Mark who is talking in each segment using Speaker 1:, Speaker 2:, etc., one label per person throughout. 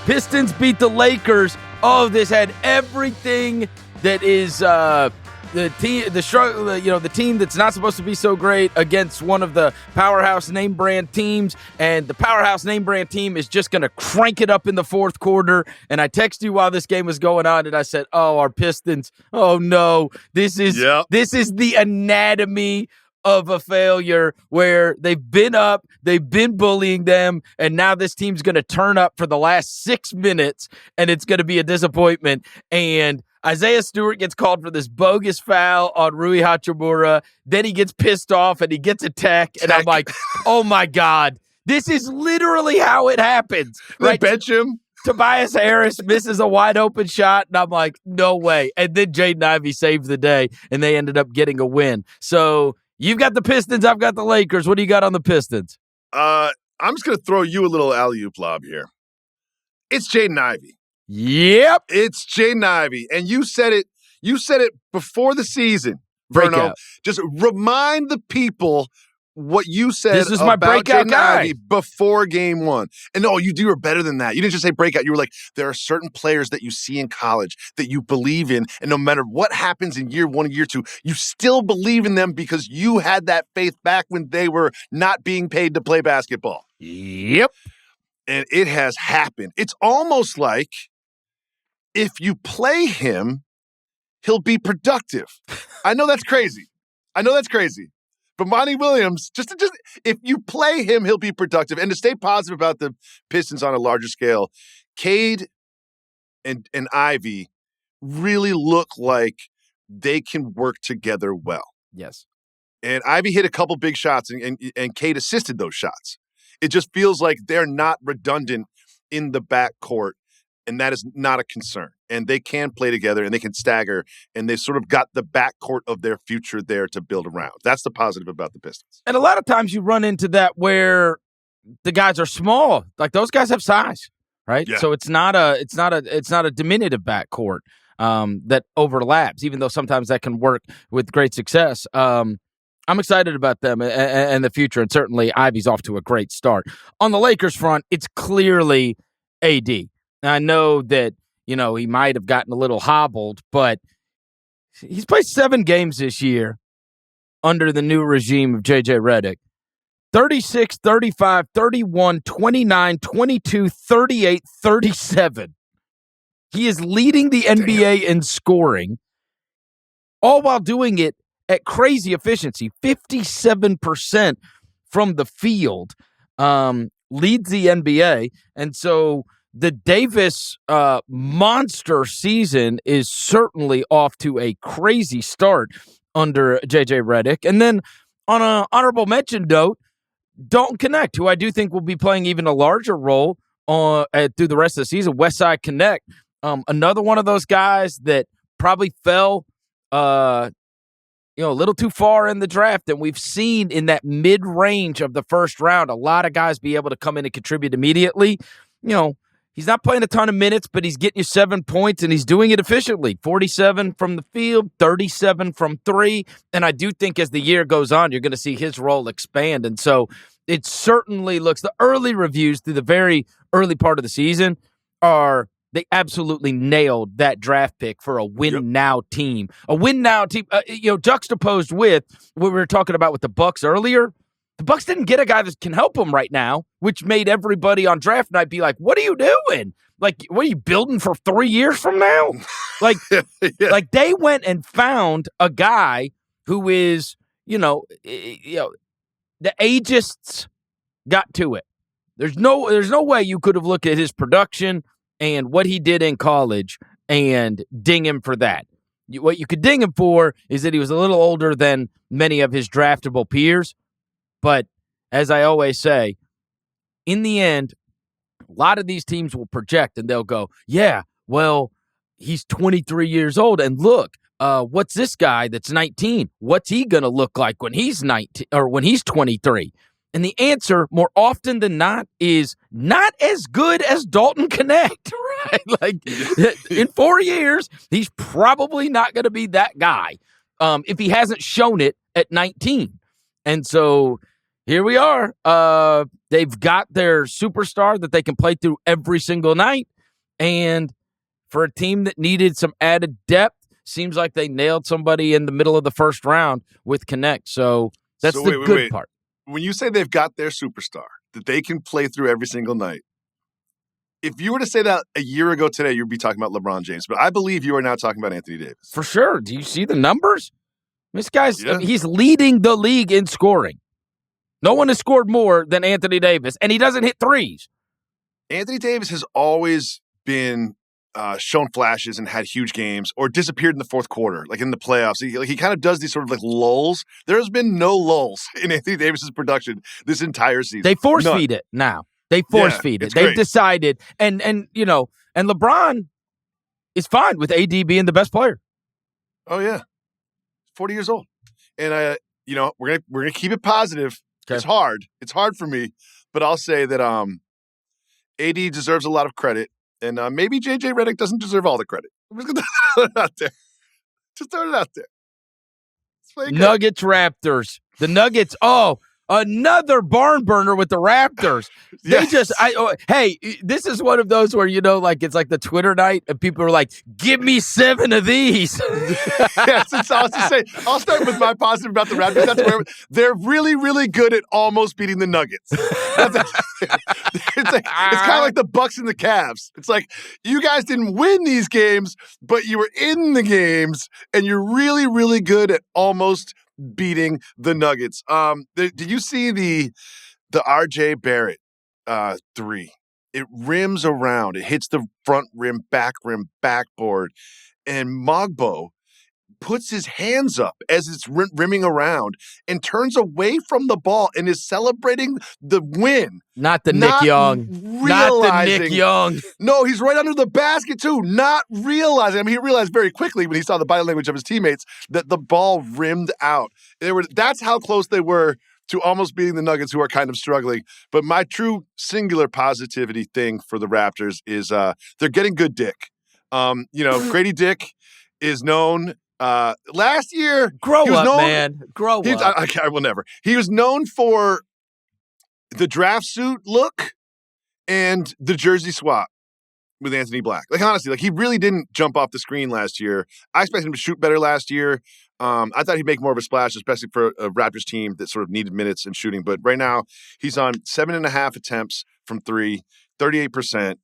Speaker 1: Pistons beat the Lakers. Oh, this had everything that is the team that's not supposed to be so great against one of the powerhouse name brand teams, and the powerhouse name brand team is just going to crank it up in the fourth quarter. And I texted you while this game was going on, and I said, "Oh, our Pistons! Oh no, this is the anatomy of a failure where they've been up, they've been bullying them, and now this team's going to turn up for the last 6 minutes, and it's going to be a disappointment." And Isaiah Stewart gets called for this bogus foul on Rui Hachimura. Then he gets pissed off, and he gets a tech. And I'm like, oh, my God. This is literally how it happens.
Speaker 2: Right? They bench him.
Speaker 1: Tobias Harris misses a wide-open shot, and I'm like, no way. And then Jaden Ivey saved the day, and they ended up getting a win. So you've got the Pistons. I've got the Lakers. What do you got on the Pistons?
Speaker 2: I'm just going to throw you a little alley-oop lob here. It's Jaden Ivey.
Speaker 1: Yep.
Speaker 2: It's Jaden Ivey. And you said it before the season, Verno. Just remind the people what you said
Speaker 1: this is my breakout
Speaker 2: Jaden
Speaker 1: guy
Speaker 2: Ivey before game one. And no, you were better than that. You didn't just say breakout. You were like, there are certain players that you see in college that you believe in, and no matter what happens in year one and year two, you still believe in them because you had that faith back when they were not being paid to play basketball.
Speaker 1: Yep.
Speaker 2: And it has happened. It's almost like if you play him, he'll be productive. I know that's crazy. But Monty Williams, just if you play him, he'll be productive. And to stay positive about the Pistons on a larger scale, Cade and Ivy really look like they can work together well.
Speaker 1: Yes.
Speaker 2: And Ivy hit a couple big shots, and Cade assisted those shots. It just feels like they're not redundant in the backcourt, and that is not a concern. And they can play together, and they can stagger, and they've sort of got the backcourt of their future there to build around. That's the positive about the Pistons.
Speaker 1: And a lot of times you run into that where the guys are small. Like those guys have size, right?
Speaker 2: Yeah.
Speaker 1: So it's not a diminutive backcourt that overlaps, even though sometimes that can work with great success. I'm excited about them and the future, and certainly Ivy's off to a great start. On the Lakers front, it's clearly AD. I know that, he might have gotten a little hobbled, but he's played 7 games this year under the new regime of J.J. Redick. 36, 35, 31, 29, 22, 38, 37. He is leading the NBA in scoring, all while doing it at crazy efficiency. 57% from the field leads the NBA. And so the Davis monster season is certainly off to a crazy start under J.J. Redick. And then on an honorable mention note, Dalton Connect, who I do think will be playing even a larger role through the rest of the season. Westside Connect, another one of those guys that probably fell a little too far in the draft, and we've seen in that mid-range of the first round, a lot of guys be able to come in and contribute immediately. He's not playing a ton of minutes, but he's getting you 7 points, and he's doing it efficiently. 47 from the field, 37 from 3, and I do think as the year goes on, you're going to see his role expand, and so it certainly looks, the early reviews through the very early part of the season they absolutely nailed that draft pick for a win-now team. A win-now team, juxtaposed with what we were talking about with the Bucks earlier. The Bucks didn't get a guy that can help them right now, which made everybody on draft night be like, what are you doing? Like, what are you building for 3 years from now? Like, like they went and found a guy who is, the ageists got to it. There's no way you could have looked at his production and what he did in college and ding him for that. What you could ding him for is that he was a little older than many of his draftable peers. But as I always say, in the end, a lot of these teams will project and they'll go, yeah, well, he's 23 years old. And look, what's this guy that's 19? What's he going to look like when he's 19 or when he's 23? And the answer, more often than not, is not as good as Dalton Connect, right? Like, in 4 years, he's probably not going to be that guy if he hasn't shown it at 19. And so here we are. They've got their superstar that they can play through every single night. And for a team that needed some added depth, seems like they nailed somebody in the middle of the first round with Connect. So that's the good part.
Speaker 2: When you say they've got their superstar, that they can play through every single night, if you were to say that a year ago today, you'd be talking about LeBron James. But I believe you are now talking about Anthony Davis.
Speaker 1: For sure. Do you see the numbers? This guy's he's leading the league in scoring. No one has scored more than Anthony Davis, and he doesn't hit threes.
Speaker 2: Anthony Davis has always been shown flashes and had huge games or disappeared in the fourth quarter, like in the playoffs. He kind of does these sort of like lulls. There's been no lulls in Anthony Davis's production this entire season.
Speaker 1: They force feed it now. They force feed it. They've decided, and LeBron is fine with AD being the best player.
Speaker 2: Oh yeah, 40 years old, and we're gonna keep it positive. Okay. It's hard for me, but I'll say that AD deserves a lot of credit, and maybe JJ Redick doesn't deserve all the credit. I'm just gonna throw it out there. Just throw it out there.
Speaker 1: Nuggets Raptors. The Nuggets. Oh. Another barn burner with the Raptors. Yes. Hey, this is one of those where, it's like the Twitter night and people are like, give me 7 of these.
Speaker 2: Yes, I was to say, I'll start with my positive about the Raptors. That's where they're really, really good at almost beating the Nuggets. It's kind of like the Bucks and the Cavs. It's like, you guys didn't win these games, but you were in the games, and you're really, really good at almost beating the Nuggets. Did you see the RJ Barrett 3? It rims around. It hits the front rim, backboard, and Mogbo puts his hands up as it's rimming around and turns away from the ball and is celebrating the win.
Speaker 1: Not the Nick Young. Not the Nick Young.
Speaker 2: No, he's right under the basket too, not realizing. I mean, he realized very quickly when he saw the body language of his teammates that the ball rimmed out. That's how close they were to almost beating the Nuggets, who are kind of struggling. But my true singular positivity thing for the Raptors is they're getting good dick. Grady Dick is known last year.
Speaker 1: Grow up, man. Grow up.
Speaker 2: I will never. He was known for the draft suit look and the jersey swap with Anthony Black. Like, honestly, he really didn't jump off the screen last year. I expected him to shoot better last year. I thought he'd make more of a splash, especially for a Raptors team that sort of needed minutes and shooting. But right now, he's on 7.5 attempts from 3, 38%.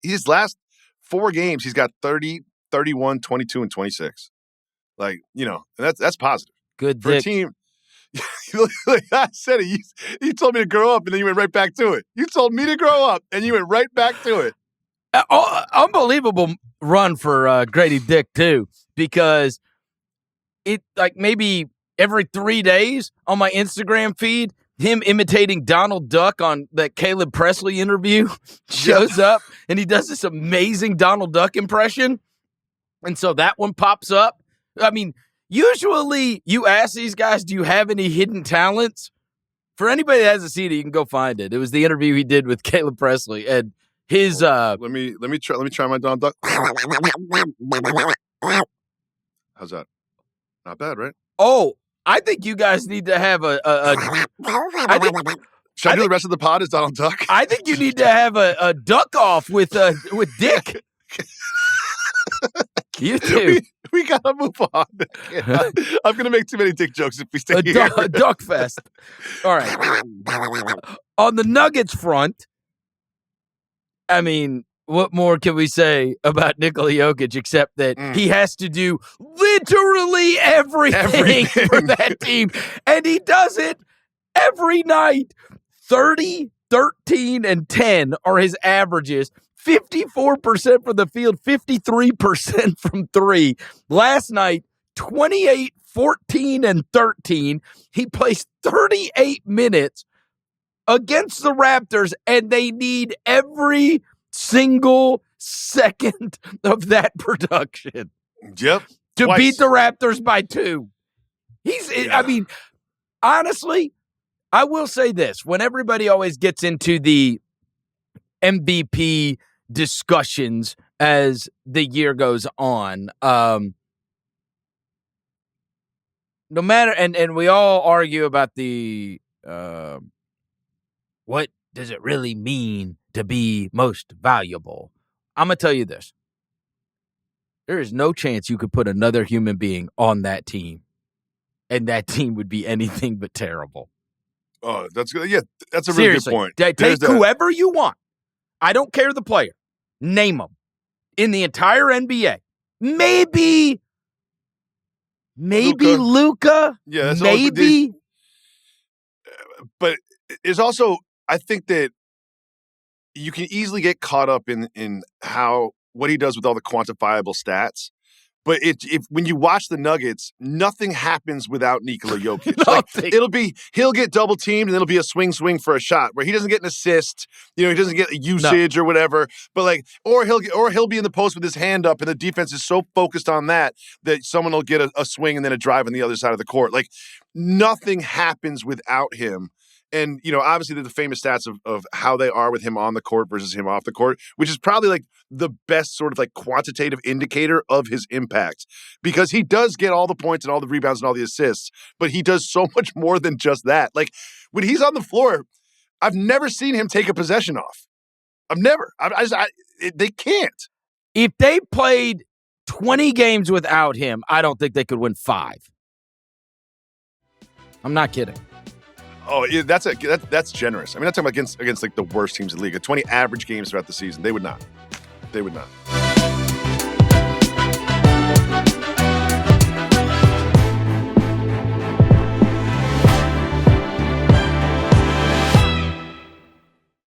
Speaker 2: His last 4 games, he's got 30, 31, 22, and 26. And that's positive.
Speaker 1: Good
Speaker 2: for a team. Like I said, you told me to grow up, and then you went right back to it. You told me to grow up, and you went right back to it.
Speaker 1: Unbelievable run for Grady Dick, too, because it, maybe every 3 days on my Instagram feed, him imitating Donald Duck on that Caleb Presley interview shows up, and he does this amazing Donald Duck impression. And so that one pops up. I mean, usually you ask these guys, do you have any hidden talents? For anybody that hasn't seen it, you can go find it. It was the interview he did with Caleb Presley, and his
Speaker 2: let me try my Donald Duck. How's that? Not bad, right?
Speaker 1: Oh, I think you guys need to have
Speaker 2: Should I do the rest of the pod as Donald Duck?
Speaker 1: I think you need to have a duck off with Dick. You too.
Speaker 2: We gotta move on. I'm gonna make too many dick jokes if we stay here.
Speaker 1: A duck fest. All right. On the Nuggets front, I mean, what more can we say about Nikola Jokic except that he has to do literally everything for that team, and he does it every night. 30, 13, and 10 are his averages. 54% from the field, 53% from 3. Last night, 28, 14, and 13. He plays 38 minutes against the Raptors, and they need every single second of that production.
Speaker 2: Yep.
Speaker 1: To beat the Raptors by 2. I mean, honestly, I will say this. When everybody always gets into the MVP discussions as the year goes on, no matter, and we all argue about the what does it really mean to be most valuable. I'm going to tell you this. There is no chance you could put another human being on that team, and that team would be anything but terrible.
Speaker 2: Oh, that's good. Yeah, that's a really
Speaker 1: Seriously,
Speaker 2: good point.
Speaker 1: Take whoever you want. I don't care the player. Name them in the entire NBA. Maybe Luka.
Speaker 2: Yeah, that's
Speaker 1: maybe.
Speaker 2: But it's also, I think that you can easily get caught up in what he does with all the quantifiable stats. But when you watch the Nuggets, nothing happens without Nikola Jokic. He'll get double teamed and it'll be a swing for a shot where he doesn't get an assist, he doesn't get a usage or whatever. But or he'll be in the post with his hand up and the defense is so focused on that someone will get a swing and then a drive on the other side of the court. Nothing happens without him. And, obviously there's the famous stats of how they are with him on the court versus him off the court, which is probably the best sort of quantitative indicator of his impact, because he does get all the points and all the rebounds and all the assists, but he does so much more than just that. When he's on the floor, I've never seen him take a possession off. I've never. They can't.
Speaker 1: If they played 20 games without him, I don't think they could win 5. I'm not kidding.
Speaker 2: Oh, that's generous. I mean, I'm talking about against the worst teams in the league. 20 average games throughout the season. They would not.